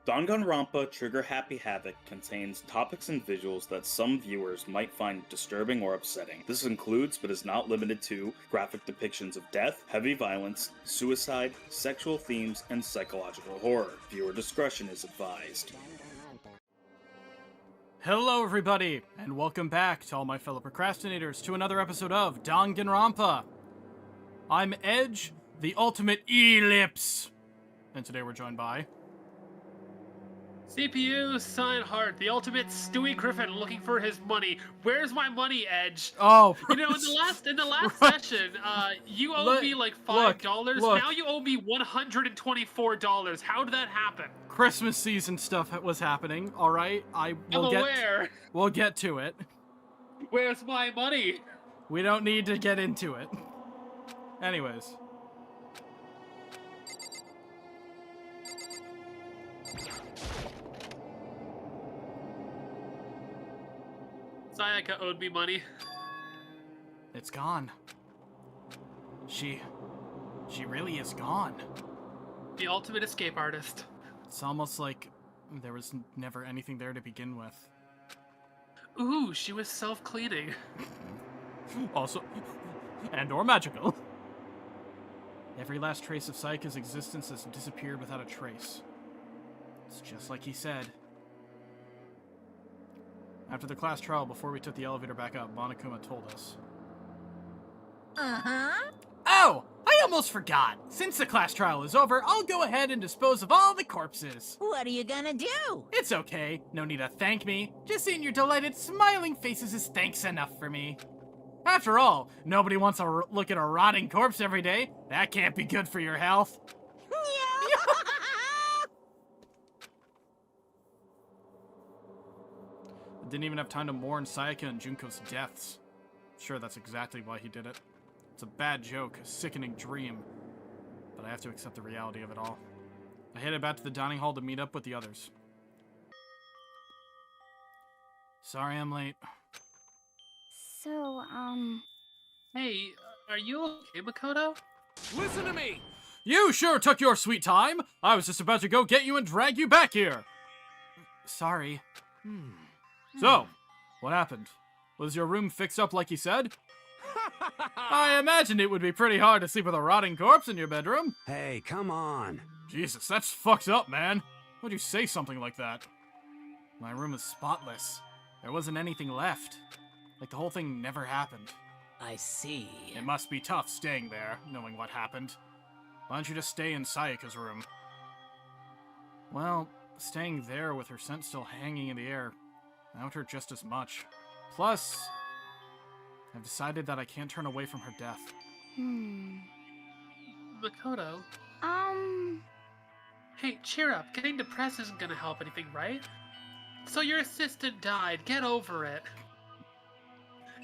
Danganronpa Trigger Happy Havoc contains topics and visuals that some viewers might find disturbing or upsetting. This includes, but is not limited to, graphic depictions of death, heavy violence, suicide, sexual themes, and psychological horror. Viewer discretion is advised. Hello everybody, and welcome back to all my fellow procrastinators to another episode of Danganronpa. I'm Edge, the ultimate ellipse, and today we're joined by... CPU Cyan, the ultimate Stewie Griffin looking for his money. Where's my money, Edge? Oh, you know, in the last session, you owed me like $5. Now you owe me $124. How did that happen? Christmas season stuff was happening. All right, We'll get to it. Where's my money? We don't need to get into it. Anyways. Sayaka owed me money. It's gone. She really is gone. The ultimate escape artist. It's almost like there was never anything there to begin with. Ooh, she was self-cleaning. Also, and/or magical. Every last trace of Sayaka's existence has disappeared without a trace. It's just like he said. After the class trial, before we took the elevator back up, Monokuma told us. Uh-huh. Oh! I almost forgot! Since the class trial is over, I'll go ahead and dispose of all the corpses. What are you gonna do? It's okay. No need to thank me. Just seeing your delighted, smiling faces is thanks enough for me. After all, nobody wants to look at a rotting corpse every day. That can't be good for your health. Didn't even have time to mourn Sayaka and Junko's deaths. Sure, that's exactly why he did it. It's a bad joke, a sickening dream. But I have to accept the reality of it all. I headed back to the dining hall to meet up with the others. Sorry I'm late. So, Hey, are you okay, Makoto? Listen to me! You sure took your sweet time! I was just about to go get you and drag you back here! Sorry. So, what happened? Was your room fixed up like you said? I imagined it would be pretty hard to sleep with a rotting corpse in your bedroom. Hey, come on. Jesus, that's fucked up, man. Why'd you say something like that? My room is spotless. There wasn't anything left. Like the whole thing never happened. I see. It must be tough staying there, knowing what happened. Why don't you just stay in Sayaka's room? Well, staying there with her scent still hanging in the air, that would hurt just as much. Plus, I've decided that I can't turn away from her death. Makoto? um... Hey, cheer up. Getting depressed isn't gonna help anything, right? So your assistant died. Get over it.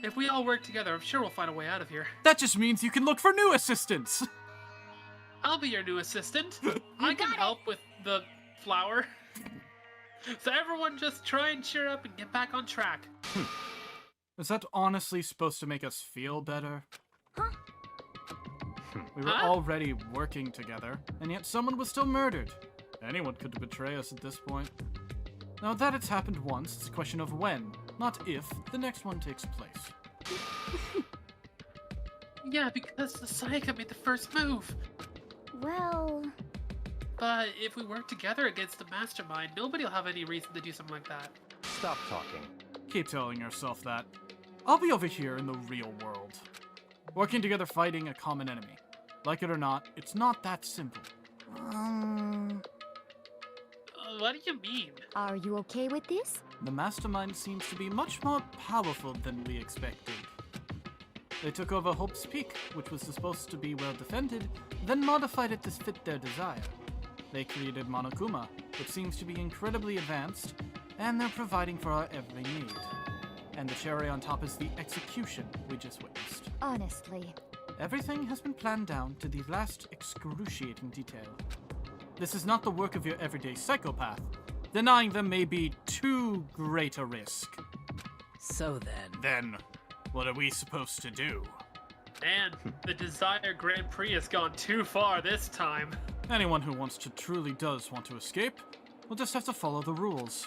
If we all work together, I'm sure we'll find a way out of here. That just means you can look for new assistants! I'll be your new assistant. I can help with the flower. So everyone just try and cheer up and get back on track. Is that honestly supposed to make us feel better? Huh? We were already working together, and yet someone was still murdered. Anyone could betray us at this point. Now that it's happened once, it's a question of when, not if, the next one takes place. Yeah, because the Sayaka made the first move. Well... But if we work together against the mastermind, nobody will have any reason to do something like that. Stop talking. Keep telling yourself that. I'll be over here in the real world. Working together fighting a common enemy. Like it or not, it's not that simple. What do you mean? Are you okay with this? The mastermind seems to be much more powerful than we expected. They took over Hope's Peak, which was supposed to be well defended, then modified it to fit their desire. They created Monokuma, which seems to be incredibly advanced, and they're providing for our every need. And the cherry on top is the execution we just witnessed. Honestly. Everything has been planned down to the last excruciating detail. This is not the work of your everyday psychopath. Denying them may be too great a risk. So Then, what are we supposed to do? Man, the Desire Grand Prix has gone too far this time. Anyone who wants to truly does want to escape, we'll just have to follow the rules.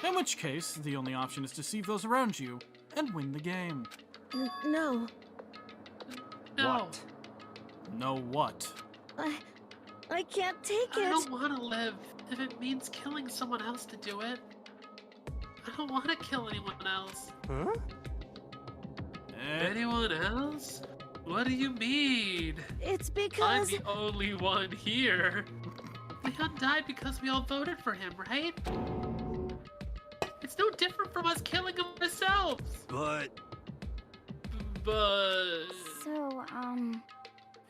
In which case, the only option is to deceive those around you and win the game. No. No. What? Know what? I can't take I it. don't want to live if it means killing someone else to do it. I don't want to kill anyone else. Huh? Anyone else? What do you mean? It's I'm because... the only one here. Leon died because we all voted for him, right? It's no different from us killing him ourselves. But So,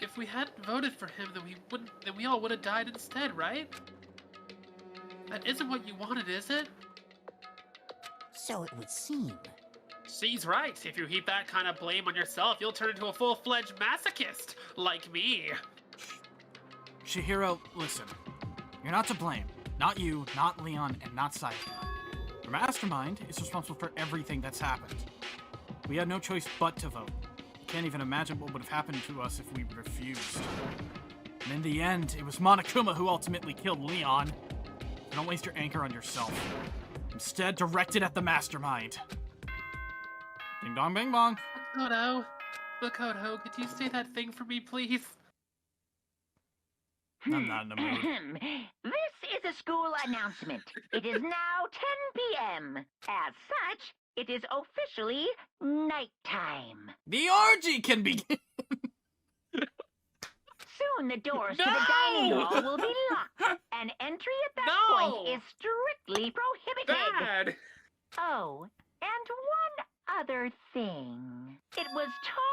if we hadn't voted for him, then we all would have died instead, right? That isn't what you wanted, is it? So it would seem. She's right. If you heap that kind of blame on yourself, you'll turn into a full-fledged masochist, like me. Chihiro, listen. You're not to blame. Not you, not Leon, and not Sayaka. Your mastermind is responsible for everything that's happened. We had no choice but to vote. Can't even imagine what would have happened to us if we refused. And in the end, it was Monokuma who ultimately killed Leon. So don't waste your anger on yourself. Instead, direct it at the mastermind. Ding dong bing bong. Makoto, could you say that thing for me, please? I'm not in the mood. This is a school announcement. It is now 10 p.m. As such, it is officially nighttime. The orgy can begin! Soon the doors to the dining hall will be locked, and entry at that point is strictly prohibited. Bad! Oh, and one other thing. It was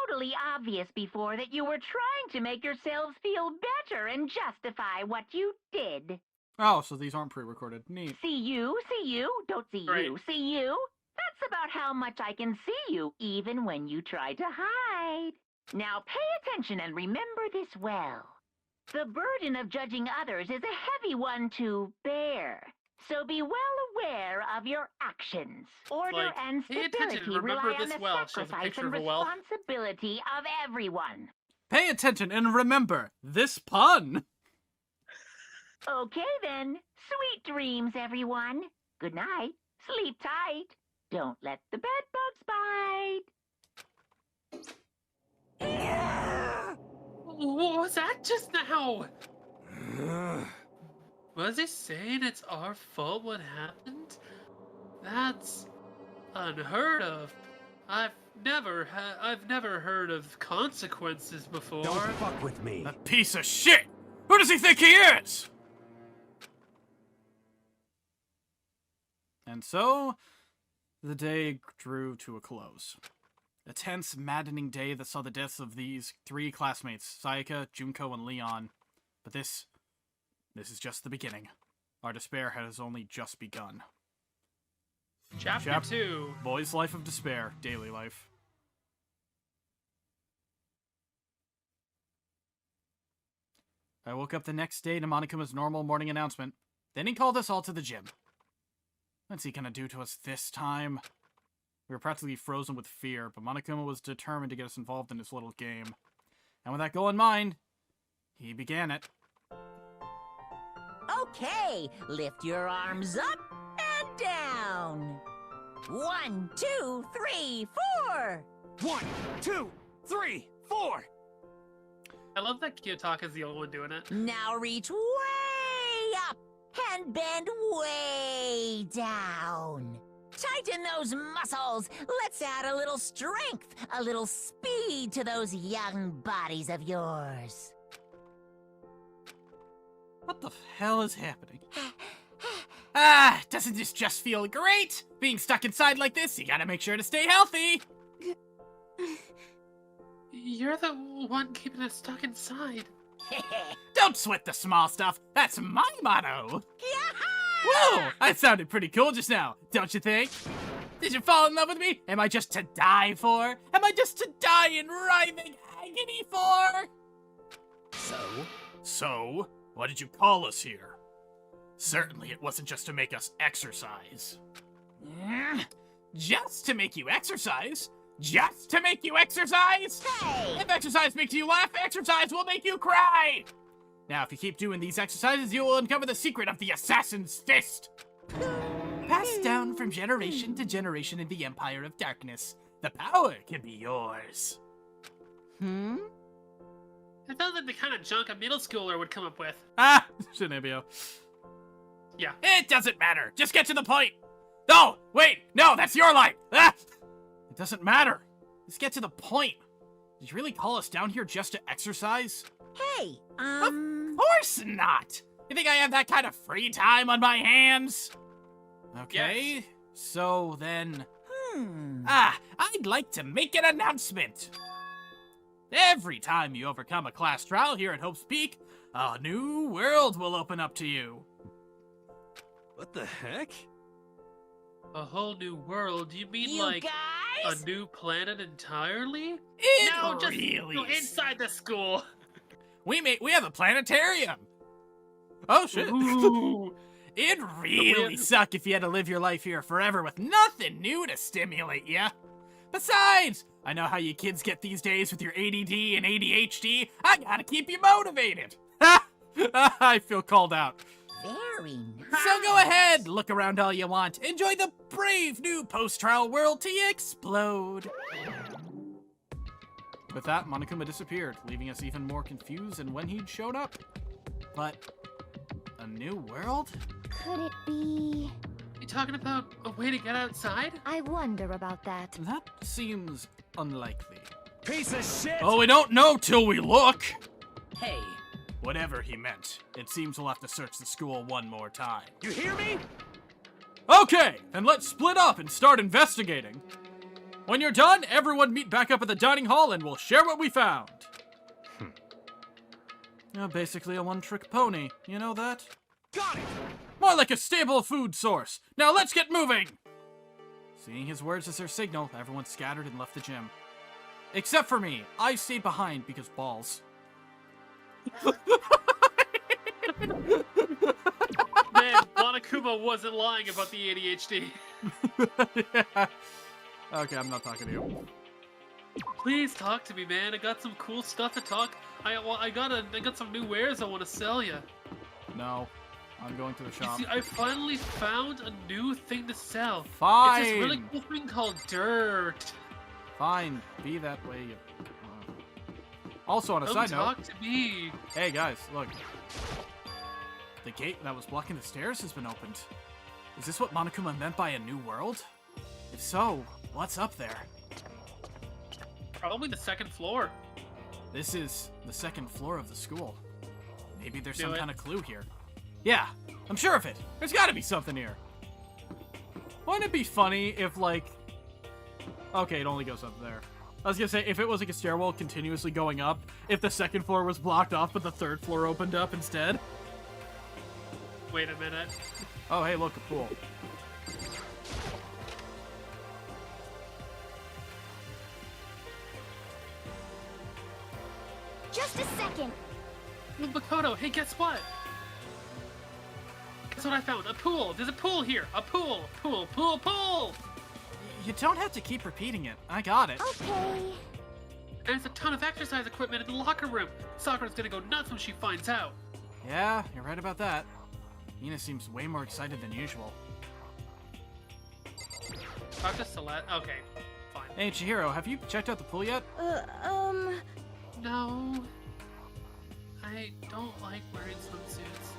totally obvious before that you were trying to make yourselves feel better and justify what you did. Oh, so these aren't pre-recorded. Neat. See you, don't see Right. you, see you. That's about how much I can see you, even when you try to hide. Now pay attention and remember this well. The burden of judging others is a heavy one to bear. So be well aware of your actions. Order Like, and pay attention, stability remember rely on this the well. Shows a sacrifice picture and of a well. responsibility of everyone. Pay attention and remember this pun. Okay then. Sweet dreams, everyone. Good night. Sleep tight. Don't let the bed bugs bite. What was that just now? Was he saying it's our fault what happened? That's unheard of. I've never heard of consequences before. don't fuck with me. That piece of shit! Who does he think he is? And so, the day drew to a close. A tense, maddening day that saw the deaths of these three classmates, Sayaka, Junko, and Leon. But this is just the beginning. Our despair has only just begun. Chapter 2. Boy's Life of Despair, Daily Life. I woke up the next day to Monokuma's normal morning announcement. Then he called us all to the gym. What's he gonna do to us this time? We were practically frozen with fear, but Monokuma was determined to get us involved in his little game. And with that goal in mind, he began it. Okay, lift your arms up and down. 1, 2, 3, 4. 1, 2, 3, 4. I love that Kiyotaka's the only one doing it. Now reach way up and bend way down. Tighten those muscles. Let's add a little strength, a little speed to those young bodies of yours. What the hell is happening? Doesn't this just feel great? Being stuck inside like this, you gotta make sure to stay healthy. You're the one keeping us stuck inside. Don't sweat the small stuff. That's my motto. Yahoo! Whoa, that sounded pretty cool just now, don't you think? Did you fall in love with me? Am I just to die for? Am I just to die in writhing agony for? So, why did you call us here? Certainly it wasn't just to make us exercise. Just to make you exercise? Just to make you exercise? Hey! If exercise makes you laugh, exercise will make you cry! Now, if you keep doing these exercises, you will uncover the secret of the Assassin's Fist. Passed down from generation to generation in the Empire of Darkness. The power can be yours. It sounds like the kind of junk a middle schooler would come up with. Ah, Shinebio. Yeah. It doesn't matter. Just get to the point. No, wait, no, that's your line. Ah! It doesn't matter. Just get to the point. Did you really call us down here just to exercise? Hey, Of course not. You think I have that kind of free time on my hands? Okay, Yes. so then... I'd like to make an announcement. Every time you overcome a class trial here at Hope's Peak, a new world will open up to you. What the heck? A whole new world? You mean you like guys? a new planet entirely? It No, just really go inside the school. We have a planetarium. Oh shit. Ooh. It'd really suck if you had to live your life here forever with nothing new to stimulate you. Besides, I know how you kids get these days with your ADD and ADHD. I gotta keep you motivated. I feel called out. Very nice. So go ahead, look around all you want. Enjoy the brave new post-trial world till you explode. With that, Monokuma disappeared, leaving us even more confused than when he'd showed up. But a new world? Could it be? You talking about a way to get outside? I wonder about that. That seems unlikely. Piece of shit! Oh, we don't know till we look. Hey, Whatever he meant, it seems we'll have to search the school one more time. You hear me? Okay, then let's split up and start investigating. When you're done, everyone meet back up at the dining hall and we'll share what we found. Basically a one-trick pony, you know that? Got it! More like a stable food source. Now let's get moving! Seeing his words as their signal, everyone scattered and left the gym. Except for me. I stayed behind because balls. Man, Monokuma wasn't lying about the ADHD. Yeah. Okay, I'm not talking to you. Please talk to me, man. I got some cool stuff to talk. I got some new wares I want to sell you. No, I'm going to the You shop. see, I finally found a new thing to sell. Fine. It's this really cool thing called dirt. Fine, be that way. Also, on a Come side note, talk to me. hey guys, look. The gate that was blocking the stairs has been opened. Is this what Monokuma meant by a new world? If so, what's up there? Probably the second floor. This is the second floor of the school. Maybe there's Do some it. kind of clue here. Yeah, I'm sure of it. There's gotta be something here. Wouldn't it be funny if, like... Okay, it only goes up there. I was gonna say, if it was like a stairwell continuously going up, if the second floor was blocked off but the third floor opened up instead. Wait a minute. Oh, hey, look, a pool. Just a second. Makoto, hey, guess what? Guess what I found? A pool. There's a pool here. A pool. Pool, pool, pool. You don't have to keep repeating it. I got it. Okay. And there's a ton of exercise equipment in the locker room. Sakura's gonna go nuts when she finds out. Yeah, you're right about that. Nina seems way more excited than usual. Talk to Celeste. Okay, fine. Hey, Chihiro, have you checked out the pool yet? No. I don't like wearing swimsuits.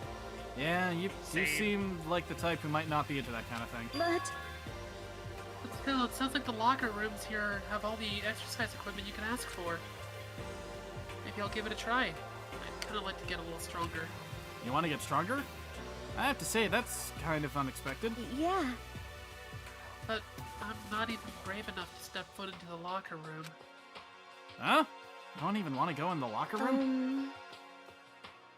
Yeah, you Same. seem like the type who might not be into that kind of thing. But But still, it sounds like the locker rooms here have all the exercise equipment you can ask for. Maybe I'll give it a try. I'd kind of like to get a little stronger. You want to get stronger? I have to say, that's kind of unexpected. yeah. But I'm not even brave enough to step foot into the locker room. Huh? You don't even want to go in the locker room?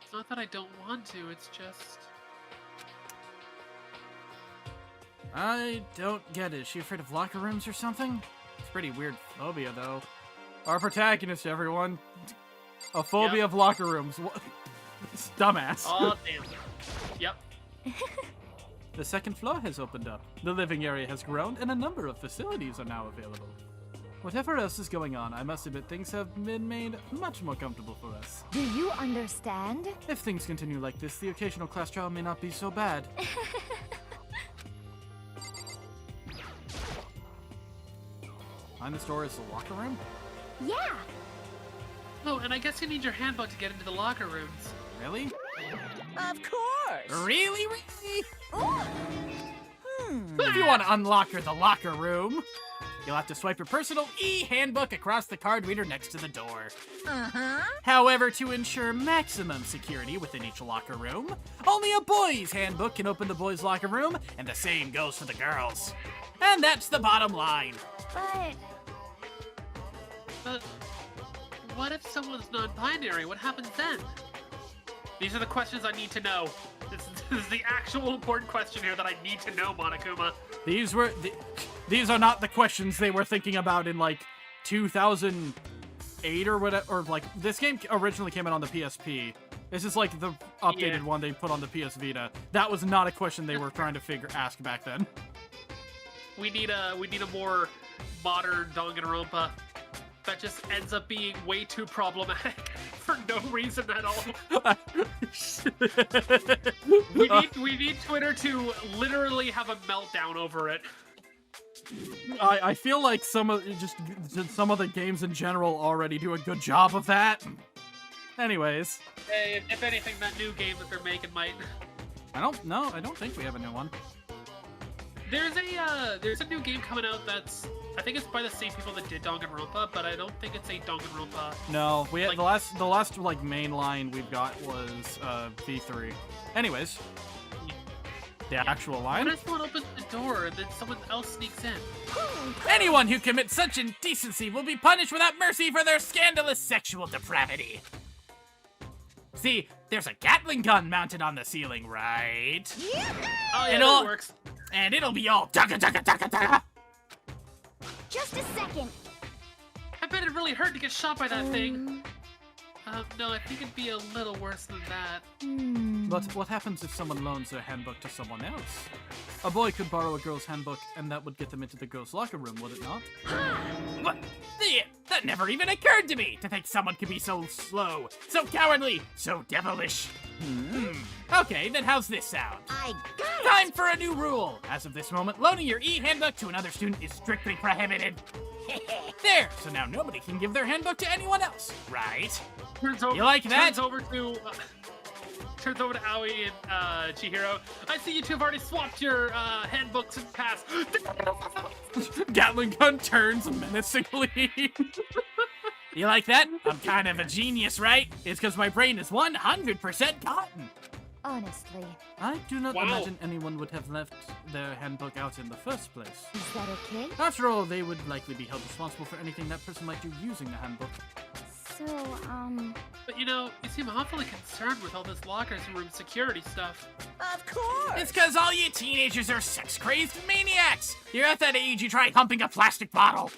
It's not that I don't want to, it's just... I don't get it. Is she afraid of locker rooms or something? It's a pretty weird phobia, though. Our protagonist, everyone. A phobia Yep. of locker rooms. What? It's dumbass. Oh, damn. Yep. The second floor has opened up. The living area has grown, and a number of facilities are now available. Whatever else is going on, I must admit things have been made much more comfortable for us. Do you understand? If things continue like this, the occasional class trial may not be so bad. Behind this door is the locker room? Yeah. Oh, and I guess you need your handbook to get into the locker rooms. Really? Of course. Really? Hmm. If you want to unlock the locker room, you'll have to swipe your personal e-handbook across the card reader next to the door. Uh-huh. However, to ensure maximum security within each locker room, only a boy's handbook can open the boys' locker room, and the same goes for the girls. And that's the bottom line. But But what if someone's non-binary? What happens then? These are the questions I need to know. This is the actual important question here that I need to know, Monokuma. These are not the questions they were thinking about in like 2008 or whatever. Or like this game originally came out on the PSP. This is like the updated one they put on the PS Vita. That was not a question they were trying to ask back then. We need a more modern Danganronpa that just ends up being way too problematic for no reason at all. We need Twitter to literally have a meltdown over it. I feel like some of the games in general already do a good job of that. Anyways, Hey, if anything, that new game that they're making might. I don't think we have a new one. There's a new game coming out that's, I think it's by the same people that did Danganronpa, but I don't think it's a Danganronpa. No, we had Like- the last like main line we've got was V3. Anyways, the actual line. What if someone opens the door and then someone else sneaks in? Anyone who commits such indecency will be punished without mercy for their scandalous sexual depravity. See, there's a Gatling gun mounted on the ceiling, right? Oh yeah, It'll- that works. And it'll be all dugga dugga dugga dugga. just a second. I bet it really hurt to get shot by that thing. No, I think it'd be a little worse than that. But what happens if someone loans their handbook to someone else? A boy could borrow a girl's handbook, and that would get them into the girls' locker room, would it not? What? That never even occurred to me, to think someone could be so slow, so cowardly, so devilish. Okay, then how's this sound? I got it. Time for a new rule! As of this moment, loaning your e-handbook to another student is strictly prohibited. There! So now nobody can give their handbook to anyone else, right? Turns over, You like that? Turns over to Aoi and Chihiro. I see you two have already swapped your handbooks in the past. Gatling gun turns menacingly. You like that? I'm kind of a genius, right? It's because my brain is 100% cotton. Honestly, I do not Wow. imagine anyone would have left their handbook out in the first place. is that okay? After all, they would likely be held responsible for anything that person might do using the handbook. So, But you know, you seem awfully concerned with all this locker room security stuff. Of course. It's because all you teenagers are sex-crazed maniacs. You're at that age you try humping a plastic bottle.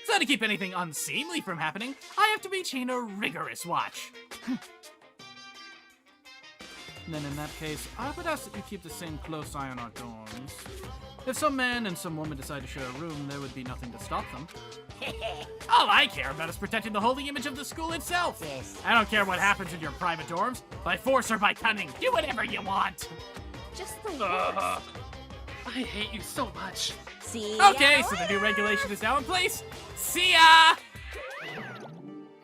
So to keep anything unseemly from happening, I have to maintain a rigorous watch. Then in that case, I would ask that you keep the same close eye on our dorms. If some man and some woman decide to share a room, there would be nothing to stop them. All I care about is protecting the holy image of the school itself. Yes. I don't care what happens in your private dorms. By force or by cunning, do whatever you want. just the worst. I hate you so much. See. Okay, so the new regulation is now in place. See ya!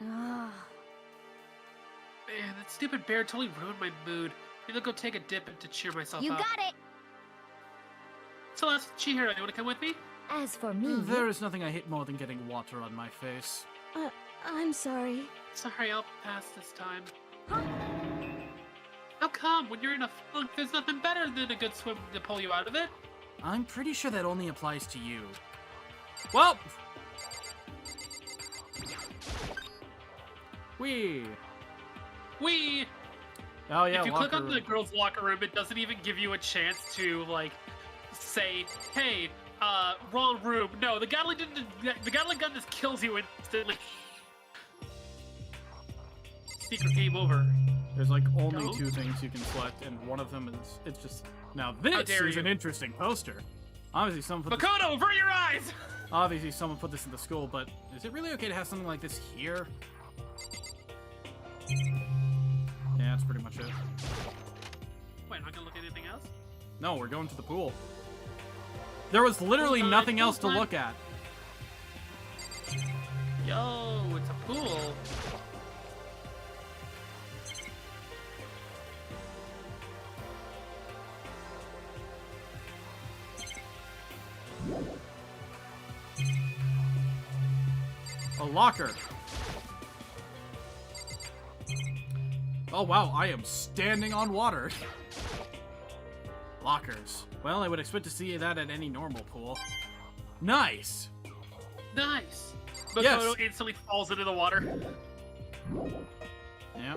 Ah, Man, that stupid bear totally ruined my mood. Maybe I'll go take a dip to cheer myself you up. got it. Celeste, Chihiro, you want to come with me? As for me, There is nothing I hate more than getting water on my face. I'm sorry. Sorry, I'll pass this time. How come? When you're in a funk, there's nothing better than a good swim to pull you out of it. I'm pretty sure that only applies to you. Well! Wee! We. Oh yeah, If you click locker on the room. girls' locker room, it doesn't even give you a chance to like say, "Hey, wrong room." No, the Gatling gun just kills you instantly. Secret game over. There's like only Don't. 2 things you can select, and one of them is, it's just... Now this dare is you. an interesting poster. Obviously some for the... Makoto, avert your eyes! Obviously, someone put this in the school, but is it really okay to have something like this here? Yeah, that's pretty much it. Wait, not gonna look at anything else? No, we're going to the pool. There was literally nothing else to look at. Yo, it's a pool. A locker. Oh wow, I am standing on water. Lockers. Well, I would expect to see that at any normal pool. Nice! Nice. Yes. Makoto instantly falls into the water. Yeah.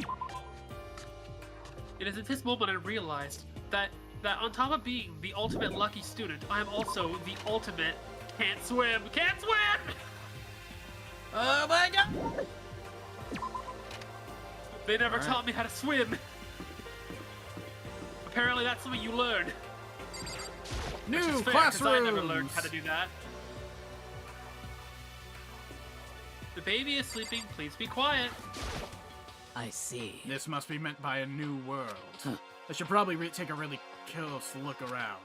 It is at this moment I realized that on top of being the ultimate lucky student, I am also the ultimate can't swim. Can't swim! Oh my god! They never Alright. taught me how to swim. Apparently that's something you learn. New Which is fair, 'cause classrooms! I never learned how to do that. The baby is sleeping. Please be quiet. I see. This must be meant by a new world. I should probably take a really close look around.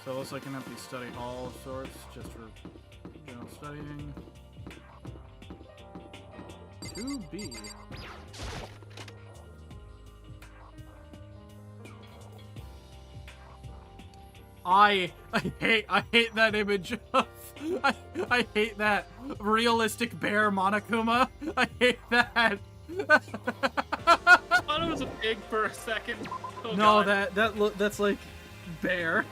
So it looks like an empty study hall of sorts, just for general studying. 2B. I hate that image of I hate that realistic bear Monokuma. I hate that. I thought it was a pig for a second. Oh, No, God. that's like bear.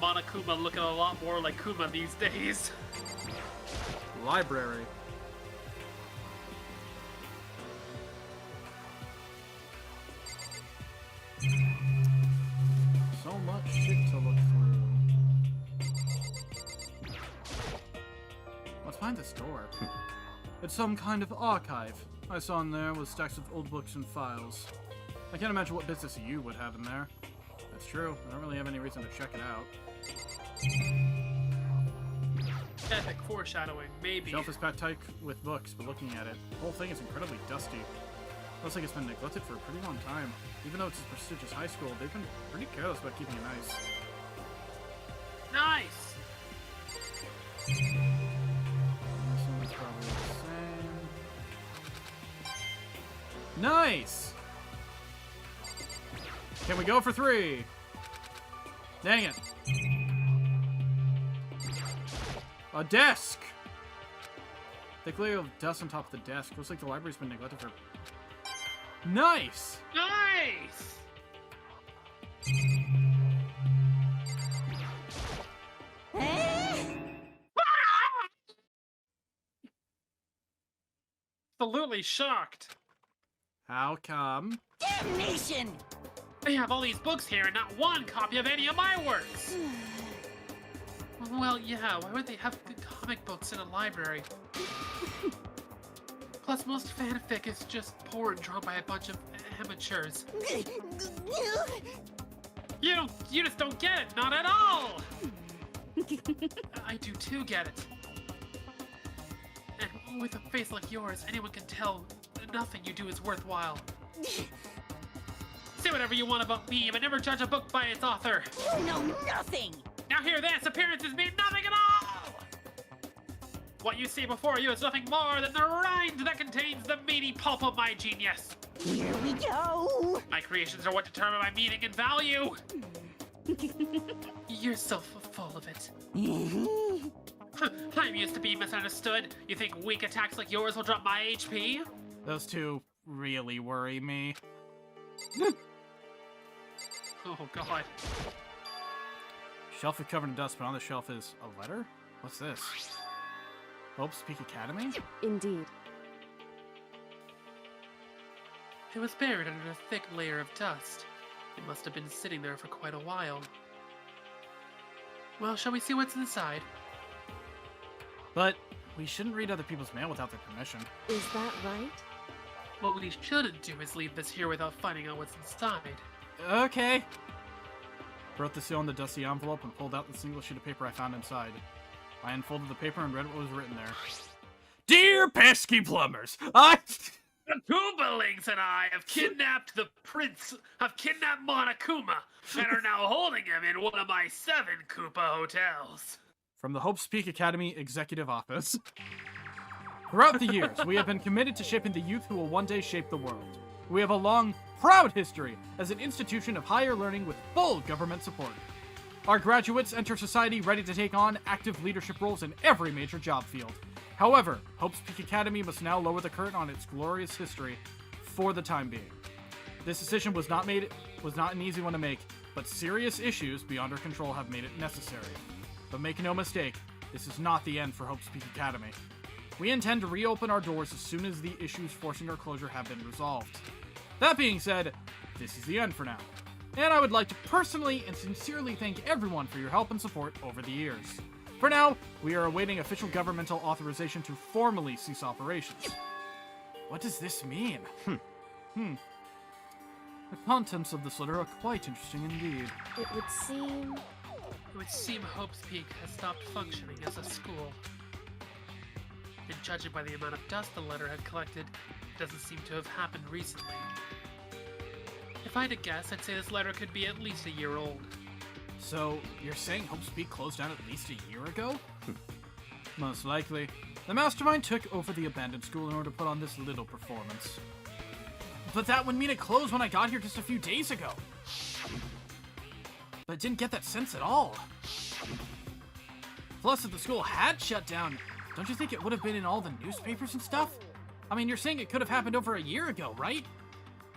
Monokuma looking a lot more like Kuma these days. Library. So much shit to look through. What's behind this door? It's some kind of archive. I saw in there was stacks of old books and files. I can't imagine what business you would have in there. That's true. I don't really have any reason to check it out. Epic foreshadowing, maybe. Shelf is packed tight with books, but looking at it, the whole thing is incredibly dusty. Looks like it's been neglected for a pretty long time. Even though it's a prestigious high school, they've been pretty careless about keeping it nice. Nice! This one's probably the same. Nice! Can we go for 3? Dang it. A desk! Thick layer of dust on top of the desk. Looks like the library's been neglected for... Nice! Nice! Absolutely shocked. How come? Damnation! They have all these books here and not one copy of any of my works. Well, yeah, why would they have the comic books in a library? Plus, most fanfic is just porn drawn by a bunch of amateurs. You just don't get it, not at all! I do too get it. And with a face like yours, anyone can tell nothing you do is worthwhile. Say whatever you want about me, but never judge a book by its author. You know nothing! Now hear this, appearances mean nothing at all! What you see before you is nothing more than the rind that contains the meaty pulp of my genius. Here we go! My creations are what determine my meaning and value. You're so full of it. I'm used to being misunderstood. You think weak attacks like yours will drop my HP? Those two really worry me. Oh god. Shelf is covered in dust, but on the shelf is a letter? What's this? Hope's Peak Academy? Indeed. It was buried under a thick layer of dust. It must have been sitting there for quite a while. Well, shall we see what's inside? But we shouldn't read other people's mail without their permission. Is that right? What we shouldn't do is leave this here without finding out what's inside. Okay. Broke the seal on the dusty envelope and pulled out the single sheet of paper I found inside. I unfolded the paper and read what was written there. Dear pesky plumbers, The Koopalings and I have kidnapped Monokuma and are now holding him in one of my 7 Koopa hotels. From the Hope's Peak Academy Executive Office. Throughout the years, we have been committed to shaping the youth who will one day shape the world. We have a long, proud history as an institution of higher learning with full government support. Our graduates enter society ready to take on active leadership roles in every major job field. However, Hope's Peak Academy must now lower the curtain on its glorious history for the time being. This decision was not an easy one to make, but serious issues beyond our control have made it necessary. But make no mistake, this is not the end for Hope's Peak Academy. We intend to reopen our doors as soon as the issues forcing our closure have been resolved. That being said, this is the end for now. And I would like to personally and sincerely thank everyone for your help and support over the years. For now, we are awaiting official governmental authorization to formally cease operations. What does this mean? The contents of this letter are quite interesting indeed. It would seem Hope's Peak has stopped functioning as a school. And judging by the amount of dust the letter had collected, it doesn't seem to have happened recently. If I had to guess, I'd say this letter could be at least a year old. So, you're saying Hope's Peak closed down at least a year ago? Most likely. The Mastermind took over the abandoned school in order to put on this little performance. But that would mean it closed when I got here just a few days ago. But I didn't get that sense at all. Plus, if the school had shut down, don't you think it would have been in all the newspapers and stuff? I mean, you're saying it could have happened over a year ago, right?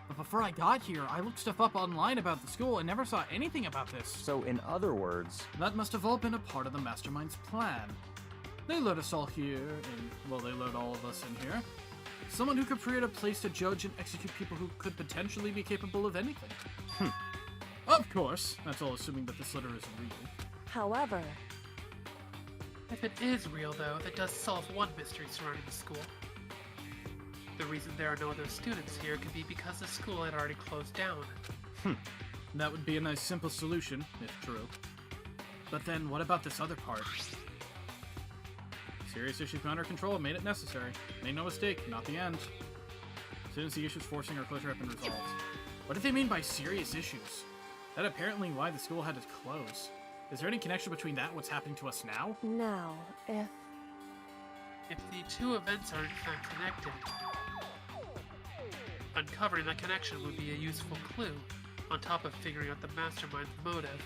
But before I got here, I looked stuff up online about the school and never saw anything about this. So in other words... That must have all been a part of the Mastermind's plan. They lured us all here, and, well, they lured all of us in here. Someone who could create a place to judge and execute people who could potentially be capable of anything. Of course, that's all assuming that this letter is real. However, If it is real, though, that does solve one mystery surrounding the school. The reason there are no other students here could be because the school had already closed down. That would be a nice simple solution, if true. But then, what about this other part? Serious issues beyond our control made it necessary. Make no mistake, not the end. As soon as the issues forcing our closure have been resolved. What do they mean by serious issues? That apparently why the school had to close. Is there any connection between that and what's happening to us now? now, If the two events are in fact connected, uncovering that connection would be a useful clue, on top of figuring out the Mastermind's motive.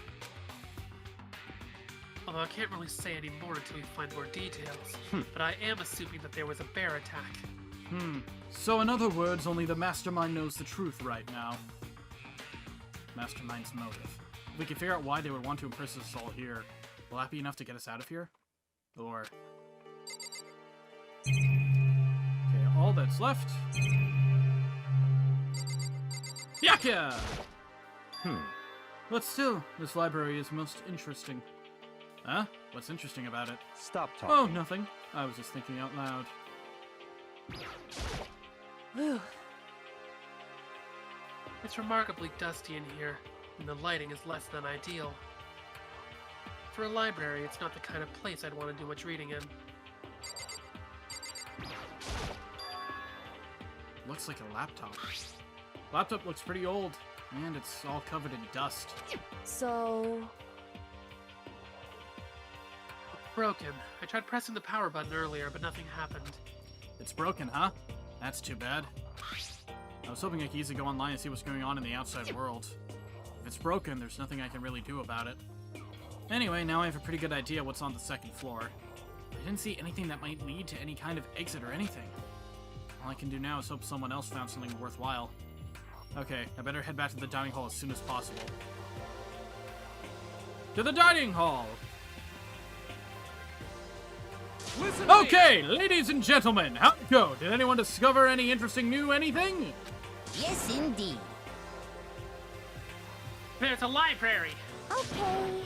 Although I can't really say any more until we find more details, but I am assuming that there was a bear attack. So in other words, only the Mastermind knows the truth right now. Mastermind's motive. If we can figure out why they would want to imprison us all here, will that be enough to get us out of here? Or... Okay, all that's left... Yaka! But still, this library is most interesting. Huh? What's interesting about it? Stop talking. Oh, nothing. I was just thinking out loud. whew, It's remarkably dusty in here, and the lighting is less than ideal. For a library, it's not the kind of place I'd want to do much reading in. Looks like a laptop. Laptop looks pretty old, and it's all covered in dust. so... Broken. I tried pressing the power button earlier, but nothing happened. It's broken, huh? That's too bad. I was hoping I could easily go online and see what's going on in the outside world. If it's broken, there's nothing I can really do about it. Anyway, now I have a pretty good idea what's on the second floor. I didn't see anything that might lead to any kind of exit or anything. All I can do now is hope someone else found something worthwhile. Okay, I better head back to the dining hall as soon as possible. To the dining hall! Listen to me. Okay, ladies and gentlemen, how'd it go? Did anyone discover any interesting new anything? Yes, indeed. There's a library! Okay.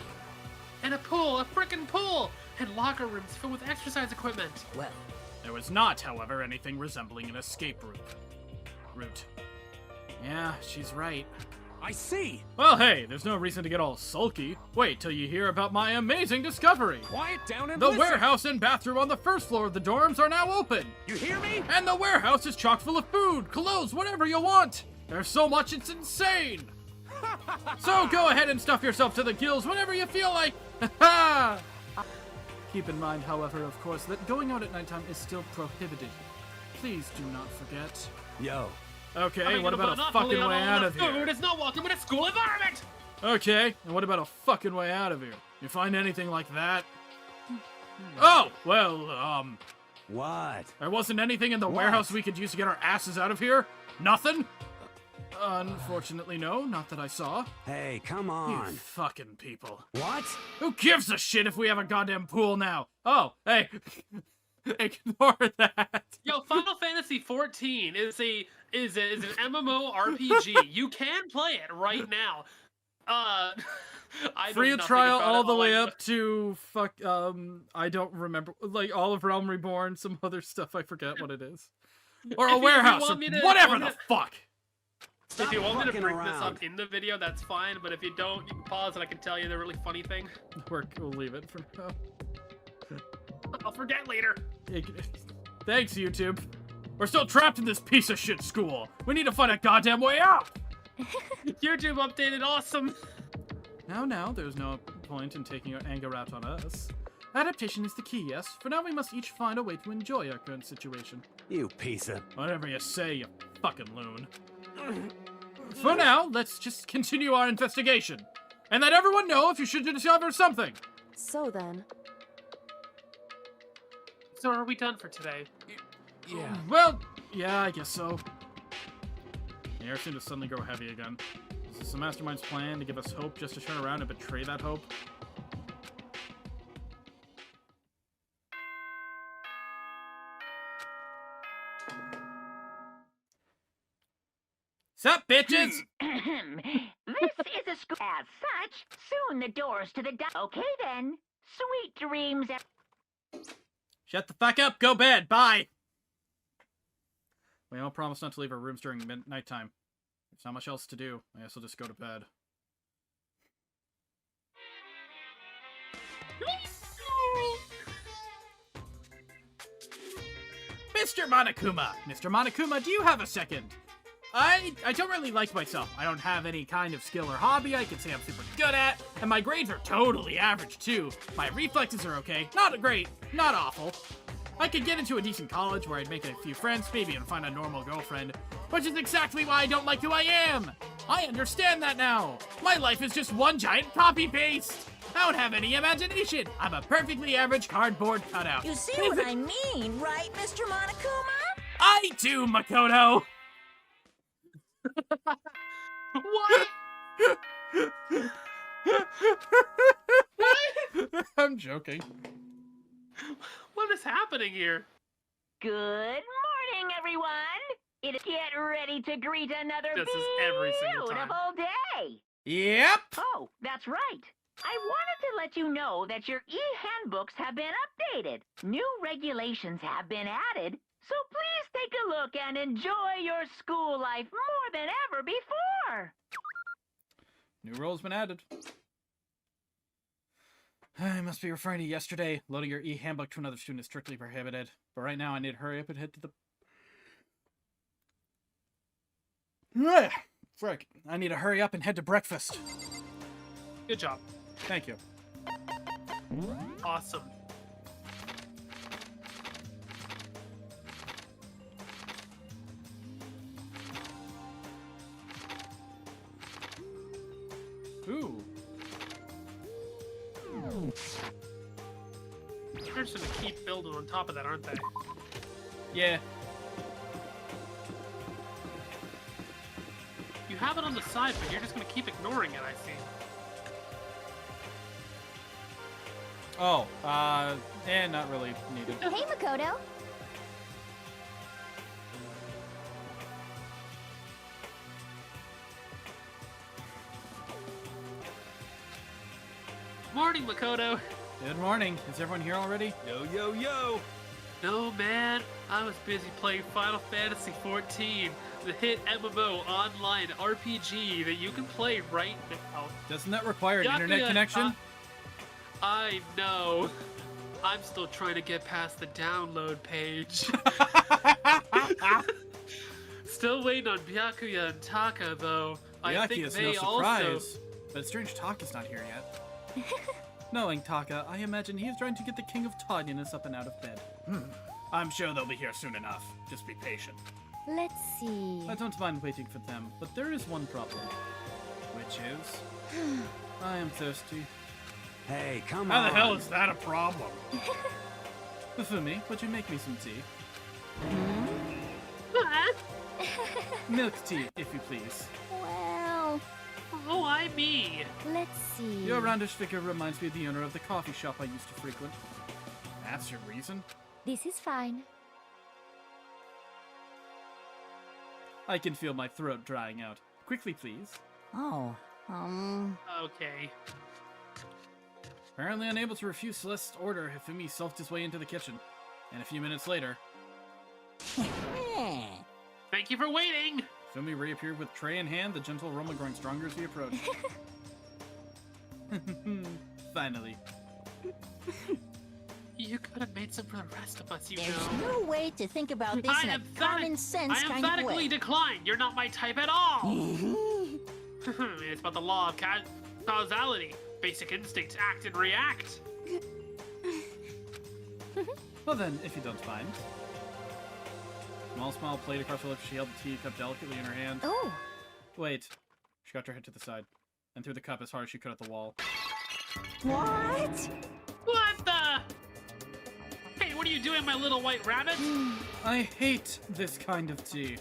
And a pool, a frickin' pool! And locker rooms filled with exercise equipment. Well, There was not, however, anything resembling an escape route. Yeah, she's right. I see. Well, hey, there's no reason to get all sulky. Wait till you hear about my amazing discovery. Quiet down and The listen. warehouse and bathroom on the first floor of the dorms are now open. You hear me? And the warehouse is chock full of food, clothes, whatever you want. There's so much, it's insane. So go ahead and stuff yourself to the gills whenever you feel like. Keep in mind, however, of course, that going out at nighttime is still prohibited. Please do not forget. Yo. Okay, what about a fucking way out of here? Food is not welcome in a school environment! Okay, and what about a fucking way out of here? You find anything like that? Oh, well, What? there wasn't anything in the What? warehouse we could use to get our asses out of here? Nothing? Unfortunately, no, not that I saw. Hey, come You on. fucking people. What? Who gives a shit if we have a goddamn pool now? Oh, hey. Ignore that. Yo, Final Fantasy XIV is an MMORPG. You can play it right now. I know Free nothing trial about all it. the way I- up to I don't remember, like all of Realm Reborn, some other stuff, I forget what it is. Or If a you warehouse, or want me to- whatever want the me to- fuck. If you want me to fucking bring this around. up in the video, that's fine. But if you don't, you can pause and I can tell you the really funny thing. We'll leave it for now. I'll forget later. Thanks, YouTube. We're still trapped in this piece of shit school. We need to find a goddamn way out. YouTube updated, awesome. Now, there's no point in taking your anger out on us. Adaptation is the key, yes? For now, we must each find a way to enjoy our current situation. You piece of... Whatever you say, you fucking loon. For now, let's just continue our investigation. And let everyone know if you should discover something. So then, So are we done for today? Yeah. Well, yeah, I guess so. The air seemed to suddenly grow heavy again. Is this the mastermind's plan to give us hope just to turn around and betray that hope? Sup, bitches? This is a school. As such, soon the doors to the Okay then. Sweet dreams. Shut the fuck up, go bed, bye! We all promise not to leave our rooms during nighttime. There's not much else to do. I guess I'll just go to bed. Mr. Monokuma! Mr. Monokuma, do you have a second? I don't really like myself. I don't have any kind of skill or hobby I can say I'm super good at, and my grades are totally average too. My reflexes are okay. Not great, not awful. I could get into a decent college where I'd make a few friends, maybe even find a normal girlfriend, which is exactly why I don't like who I am. I understand that now. My life is just one giant copy-paste. I don't have any imagination. I'm a perfectly average cardboard cutout. You see what I mean, right, Mr. Monokuma? I do, Makoto. What? I'm joking. What is happening here? Good morning, everyone. Get ready to greet another This is every single time. beautiful day. Yep. Oh, that's right. I wanted to let you know that your e-handbooks have been updated. New regulations have been added, so please take a look and enjoy your school life more than ever before. New rule's been added. I must be referring to yesterday. Loading your e-handbook to another student is strictly prohibited. But right now, I need to hurry up and head to the... Ugh, frick. I need to hurry up and head to breakfast. Good job. Thank you. Awesome. Ooh. They're just gonna keep building on top of that, aren't they? Yeah. You have it on the side, but you're just gonna keep ignoring it, I see. Oh, not really needed. hey Makoto. Morning, Makoto. Good morning. Is everyone here already? Yo, yo, yo! No, man. I was busy playing Final Fantasy XIV, the hit MMO online RPG that you can play right now. Doesn't that require an internet connection? I know. I'm still trying to get past the download page. Still waiting on Byakuya and Taka, though. I think Byakuya's they no surprise. also... But it's strange Taka's not here yet. Knowing Taka, I imagine he is trying to get the King of Tardiness up and out of bed. I'm sure they'll be here soon enough. Just be patient. Let's see. I don't mind waiting for them, but there is one problem. Which is... I am thirsty. Hey, come How on! the hell is that a problem? Fumi, would you make me some tea? Milk tea, if you please. Well, Oh, I me. let's see. Your roundish figure reminds me of the owner of the coffee shop I used to frequent. That's your reason? This is fine. I can feel my throat drying out. Quickly, please. Oh, Okay. Apparently unable to refuse Celeste's order, Hifumi sulked his way into the kitchen. And a few minutes later, Thank you for waiting. Hifumi reappeared with tray in hand, the gentle aroma growing stronger as he approached. Finally. You could have made some for the rest of us, you there's know. no way to think about this in a common sense I kind of emphatically way. decline. You're not my type at all. It's about the law of causality. Basic instinct, act and react. Well then, if you don't mind. Small smile played across her lips. She held the teacup delicately in her hand. Oh, Wait. She got her head to the side, and threw the cup as hard as she could at the wall. What? What the? Hey, what are you doing, my little white rabbit? I hate this kind of tea.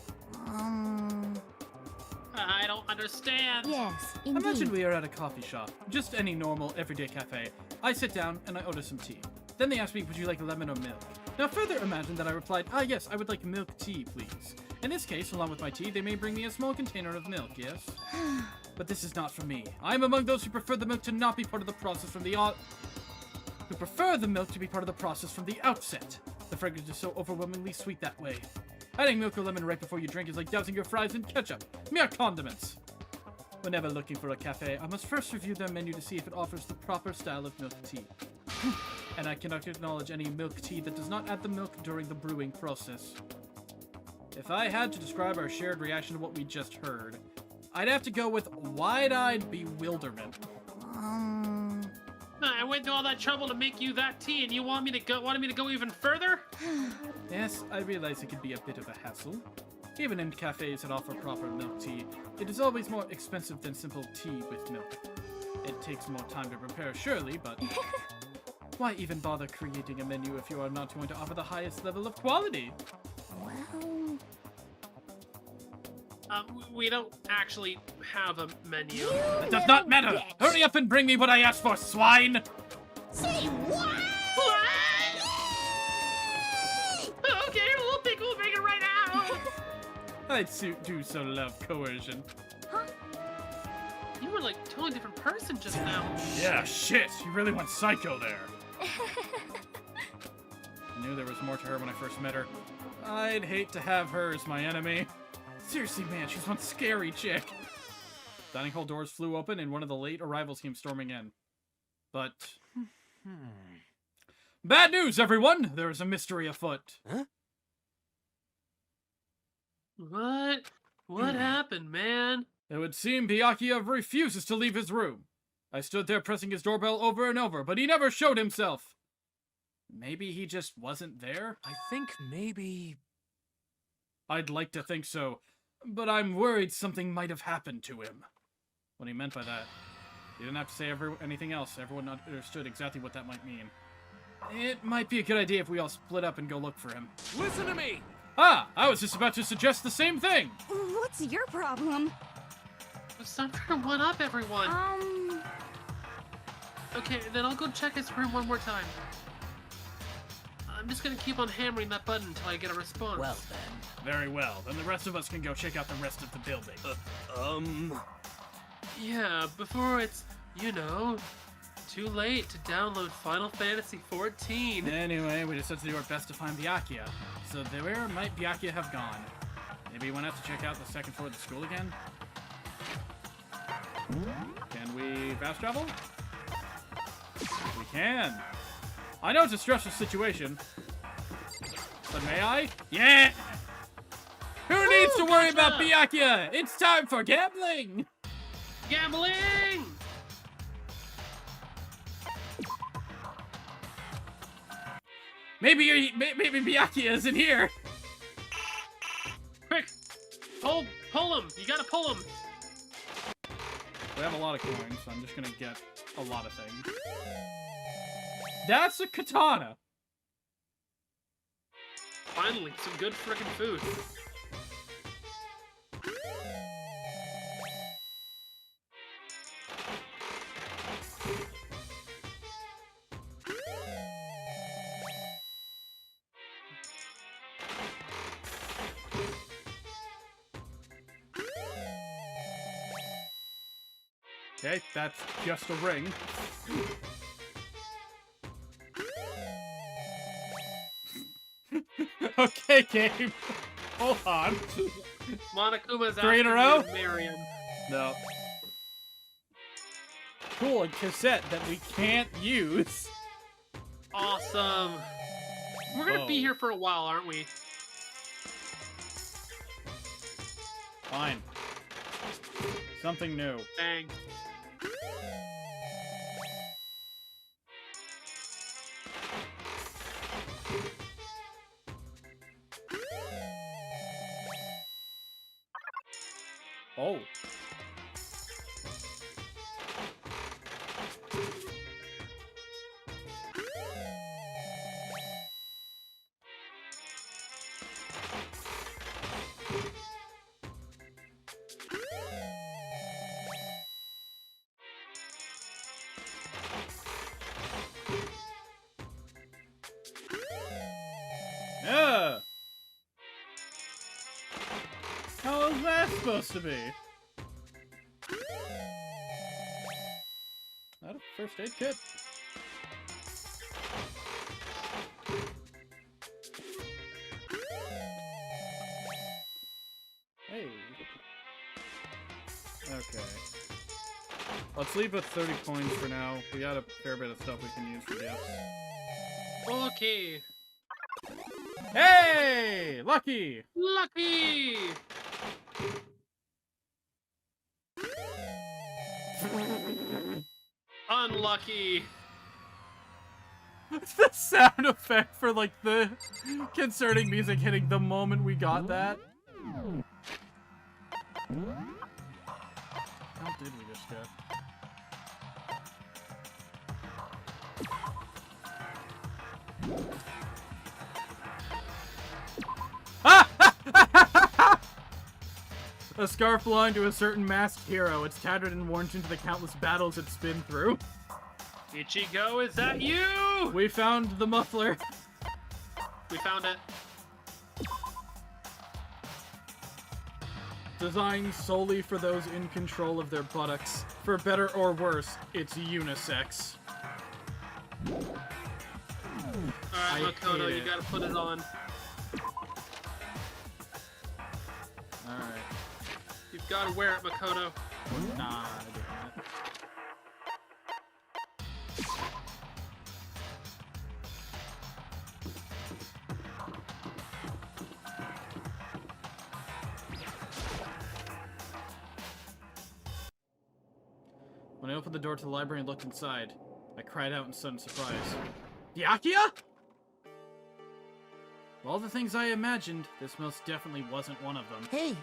I don't understand. yes, indeed. Imagine we are at a coffee shop. Just any normal, everyday cafe. I sit down, and I order some tea. Then they ask me, would you like lemon or milk? Now further imagine that I replied, yes, I would like milk tea, please. In this case, along with my tea, they may bring me a small container of milk, yes? But this is not for me. I am among those who prefer the milk to not be part of the process from the who prefer the milk to be part of the process from the outset. The fragrance is so overwhelmingly sweet that way. Adding milk or lemon right before you drink is like dousing your fries in ketchup. Mere condiments. Whenever looking for a cafe, I must first review their menu to see if it offers the proper style of milk tea. And I cannot acknowledge any milk tea that does not add the milk during the brewing process. If I had to describe our shared reaction to what we just heard, I'd have to go with wide-eyed bewilderment. I went to all that trouble to make you that tea, and you wanted me to go even further? Yes, I realize it can be a bit of a hassle. Even in cafes that offer proper milk tea, it is always more expensive than simple tea with milk. It takes more time to prepare, surely, but why even bother creating a menu if you are not going to offer the highest level of quality? Well, We don't actually have a menu. It does not matter! Hurry up and bring me what I asked for, swine! Say what? Okay, we'll think we'll make it right now. I do so love coercion. You were like a totally different person just now. Yeah, shit! You really went psycho there. I knew there was more to her when I first met her. I'd hate to have her as my enemy. Seriously, man, she's one scary chick. Dining hall doors flew open and one of the late arrivals came storming in. But... Bad news, everyone! There is a mystery afoot. Huh? What? What happened, man? It would seem Byakuya refuses to leave his room. I stood there pressing his doorbell over and over, but he never showed himself. Maybe he just wasn't there? I think maybe... I'd like to think so, but I'm worried something might have happened to him. What he meant by that. He didn't have to say anything else. Everyone understood exactly what that might mean. It might be a good idea if we all split up and go look for him. Listen to me! Ah, I was just about to suggest the same thing! what's your problem? It's time to one up everyone. Okay, then I'll go check his room one more time. I'm just gonna keep on hammering that button until I get a response. Well then. Very well, then the rest of us can go check out the rest of the building. Yeah, before it's, you know, Too late to download Final Fantasy XIV. Anyway, we just had to do our best to find Byakuya. So where might Byakuya have gone? Maybe he went out to check out the second floor of the school again? Can we fast travel? We can. I know it's a stressful situation. But may I? Yeah! Who needs to worry about Byakuya? It's time for gambling! Gambling! Maybe Byakuya isn't here. Quick! Pull him! You gotta pull him! We have a lot of coins, so I'm just gonna get a lot of things. That's a katana! Finally, some good frickin' food. Okay, that's just a ring. Okay, game. Hold on. Monokuma's 3 in a asking row? you to marry him. No. Cool, a cassette that we can't use. Awesome. We're gonna be Whoa. here for a while, aren't we? Fine. Something new. Bang. Oh. Yeah. How is that supposed to be? Not a first aid kit. Hey. Okay. Let's leave with 30 coins for now. We got a fair bit of stuff we can use for gifts. Okay. Hey! Lucky! Lucky! Unlucky. The sound effect for, like, the concerning music hitting the moment we got that. How did we just get? A scarf belonging to a certain masked hero. It's tattered and worn into the countless battles it's been through. Ichigo, is that you? We found the muffler. We found it. Designed solely for those in control of their buttocks. For better or worse, it's unisex. I Alright, Makoto, hate you it. gotta put it on. Alright. You've gotta wear it, Makoto. Nah, I didn't. When I opened the door to the library and looked inside, I cried out in sudden surprise. Byakuya? Of all the things I imagined, this most definitely wasn't one of them. Hey,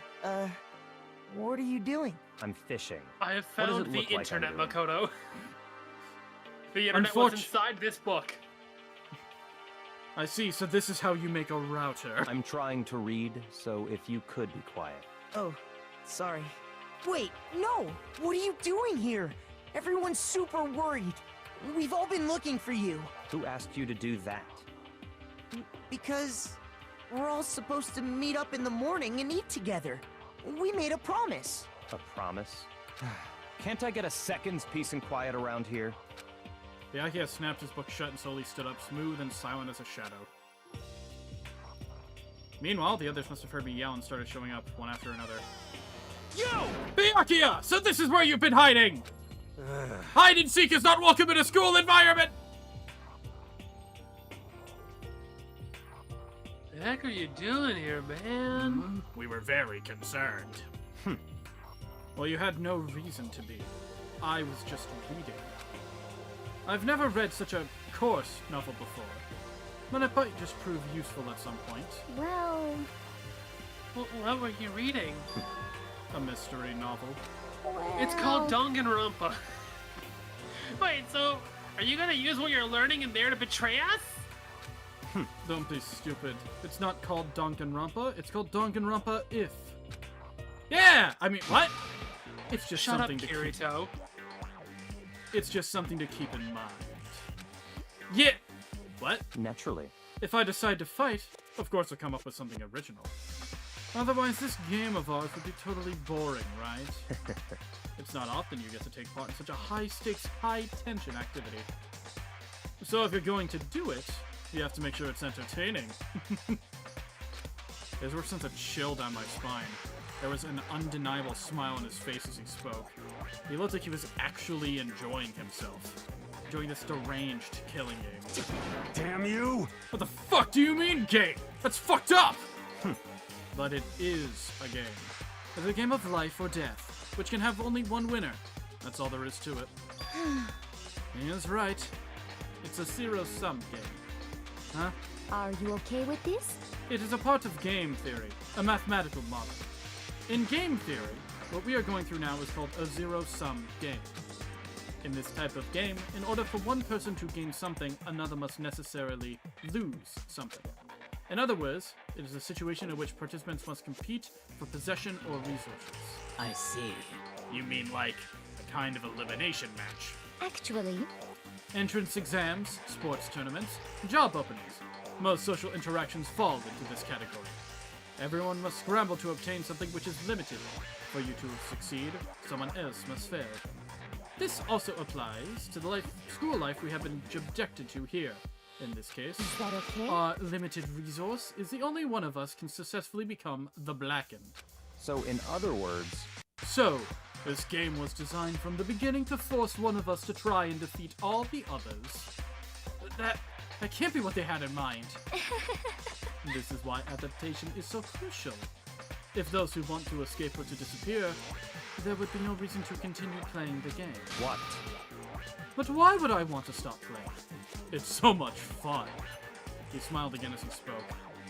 what are you doing? I'm fishing. I have What does found it the look like I'm internet, doing? Makoto. The internet was Unfortu- inside this book. I see, so this is how you make a router. I'm trying to read, so if you could be quiet. Oh, sorry. Wait, no! What are you doing here? Everyone's super worried. We've all been looking for you. Who asked you to do that? Because we're all supposed to meet up in the morning and eat together. We made a promise. A promise? Can't I get a second's peace and quiet around here? Byakuya snapped his book shut and slowly stood up, smooth and silent as a shadow. Meanwhile, the others must have heard me yell and started showing up, one after another. Yo! Byakuya! So this is where you've been hiding! Hide and seek is not welcome in a school environment! The heck are you doing here, man? We were very concerned. Well, you had no reason to be. I was just reading. I've never read such a coarse novel before, but it might just prove useful at some point. Well, What were you reading? A mystery novel. It's called Danganronpa. Wait, so are you gonna use what you're learning in there to betray us? Don't be stupid. It's not called Danganronpa, it's called Danganronpa if. Yeah! I mean, what? It's just Shut up, something to keep. Kirito. It's just something to keep in mind. Yeah! What? Naturally. If I decide to fight, of course I'll come up with something original. Otherwise, this game of ours would be totally boring, right? It's not often you get to take part in such a high-stakes, high-tension activity. So if you're going to do it, you have to make sure it's entertaining. His words sent a chill down my spine. There was an undeniable smile on his face as he spoke. He looked like he was actually enjoying himself. Enjoying this deranged killing game. Damn you! What the fuck do you mean, game? That's fucked up! But it is a game. It's a game of life or death, which can have only one winner. That's all there is to it. He is right. It's a zero-sum game. Huh? are you okay with this? It is a part of game theory, a mathematical model. In game theory, what we are going through now is called a zero-sum game. In this type of game, in order for one person to gain something, another must necessarily lose something. In other words, it is a situation in which participants must compete for possession or resources. I see. You mean like a kind of elimination match? Actually, Entrance exams, sports tournaments, job openings. Most social interactions fall into this category. Everyone must scramble to obtain something which is limited. For you to succeed, someone else must fail. This also applies to the school life we have been subjected to here. In this case, is that okay? our limited resource is the only one of us can successfully become the Blackened. So, in other words, So, this game was designed from the beginning to force one of us to try and defeat all the others. That can't be what they had in mind. This is why adaptation is so crucial. If those who want to escape were to disappear, there would be no reason to continue playing the game. what? But why would I want to stop playing? It's so much fun. He smiled again as he spoke.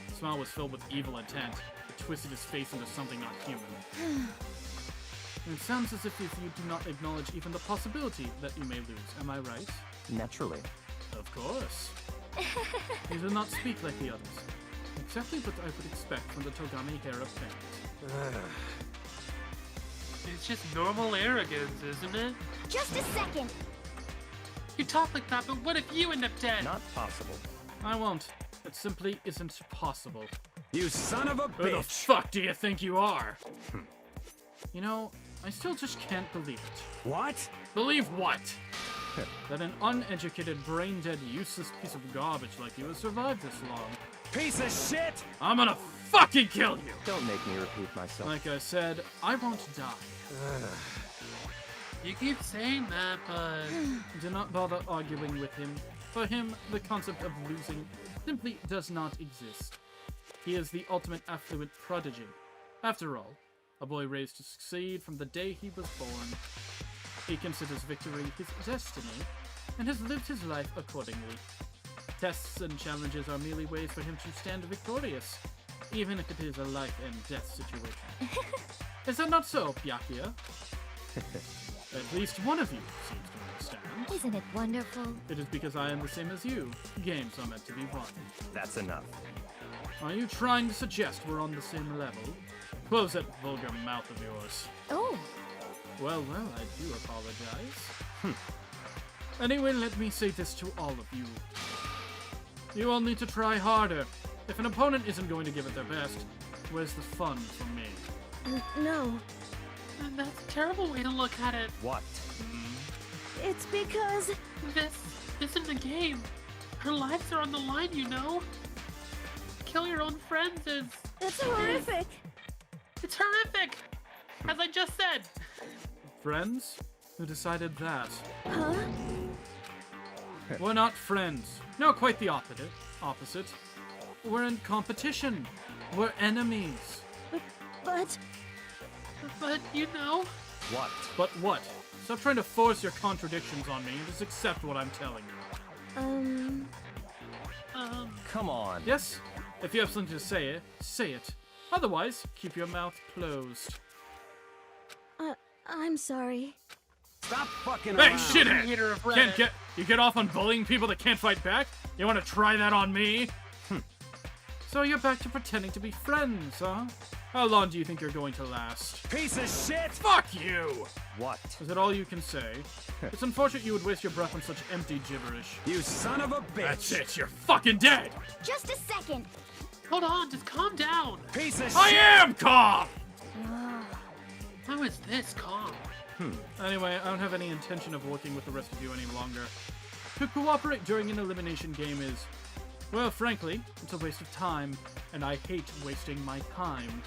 The smile was filled with evil intent. It twisted his face into something not human. It sounds as if you do not acknowledge even the possibility that you may lose. Am I right? Naturally. Of course. You do not speak like the others. Exactly what I would expect from the Togami Hera parent. It's just normal arrogance, isn't it? Just a second. You talk like that, but what if you end up dead? Not possible. I won't. It simply isn't possible. You son of a Who the bitch! fuck do you think you are? You know, I still just can't believe it. What? Believe what? That an uneducated, brain-dead, useless piece of garbage like you has survived this long. Piece of shit! I'm gonna fucking kill you! Don't make me repeat myself. Like I said, I won't die. You keep saying that, but... Do not bother arguing with him. For him, the concept of losing simply does not exist. He is the ultimate affluent prodigy. After all, a boy raised to succeed from the day he was born. He considers victory his destiny, and has lived his life accordingly. Tests and challenges are merely ways for him to stand victorious, even if it is a life and death situation. Is that not so, Byakuya? At least one of you seems to understand. Isn't it wonderful? It is because I am the same as you. Games are meant to be won. That's enough. Are you trying to suggest we're on the same level? Close that vulgar mouth of yours. Oh, Well, I do apologize. Anyway, let me say this to all of you. You all need to try harder. If an opponent isn't going to give it their best, where's the fun for me? no. And that's a terrible way to look at it. What? It's because... This isn't a game. Our lives are on the line, you know. Kill your own friends is... That's horrific. It's horrific! As I just said! Friends? Who decided that? Huh? We're not friends. No, quite the opposite. We're in competition. We're enemies. But... But, you know... What? But what? Stop trying to force your contradictions on me and just accept what I'm telling you. Come on. Yes? If you have something to say, say it. Otherwise, keep your mouth closed. I'm sorry. Stop fucking Hey, around. shithead! Hater of Can't Reddit. you get off on bullying people that can't fight back? You want to try that on me? So you're back to pretending to be friends, huh? How long do you think you're going to last? Piece of shit! Fuck you! What? Is that all you can say? It's unfortunate you would waste your breath on such empty gibberish. You son of a bitch! That's it, you're fucking dead! Just a second. Hold on, just calm down. Piece of I shit! am calm! How is this calm? Anyway, I don't have any intention of working with the rest of you any longer. To cooperate during an elimination game is, well, frankly, it's a waste of time, and I hate wasting my time.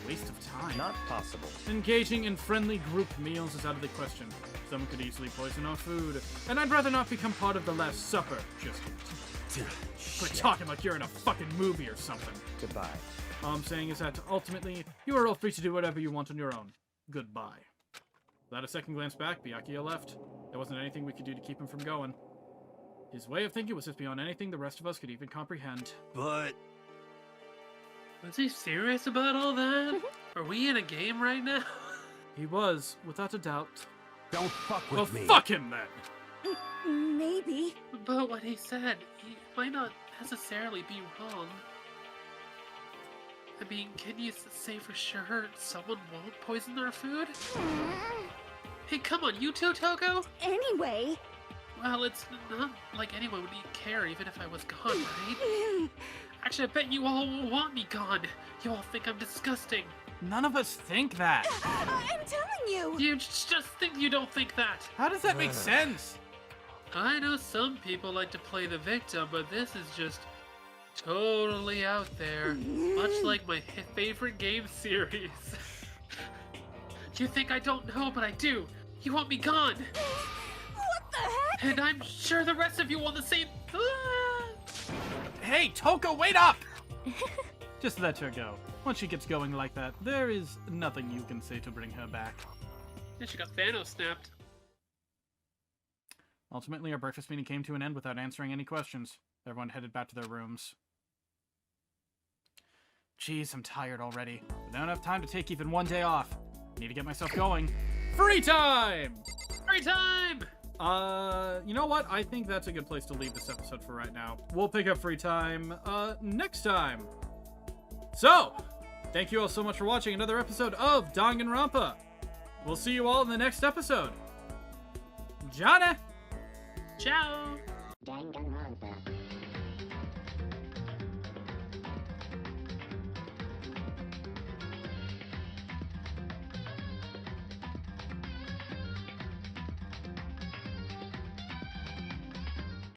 Waste of time? Not possible. Engaging in friendly group meals is out of the question. Some could easily poison our food, and I'd rather not become part of the Last Supper just yet. Quit talking like you're in a fucking movie or something. Goodbye. All I'm saying is that, ultimately, you are all free to do whatever you want on your own. Goodbye. Without a second glance back, Byakuya left. There wasn't anything we could do to keep him from going. His way of thinking was just beyond anything the rest of us could even comprehend. But... Was he serious about all that? Are we in a game right now? He was, without a doubt. Don't fuck Well, with me. fuck him then! Maybe. But what he said, he might not necessarily be wrong. I mean, can you say for sure someone won't poison our food? Hey, come on, you too, Togo? Anyway. Well, it's not like anyone would care even if I was gone, right? Actually, I bet you all want me gone. You all think I'm disgusting. None of us think that. I'm telling you. You just think you don't think that. How does that make sense? I know some people like to play the victim, but this is just totally out there. Much like my favorite game series. You think I don't know, but I do. You want me gone. What the heck? And I'm sure the rest of you want the same... Hey, Toko, wait up! Just let her go. Once she gets going like that, there is nothing you can say to bring her back. And she got Thanos snapped. Ultimately, our breakfast meeting came to an end without answering any questions. Everyone headed back to their rooms. Jeez, I'm tired already. I don't have time to take even one day off. Need to get myself going. Free time! Free time! You know what? I think that's a good place to leave this episode for right now. We'll pick up free time, next time. So, thank you all so much for watching another episode of Danganronpa. We'll see you all in the next episode. Johnny! Ciao! Danganronpa.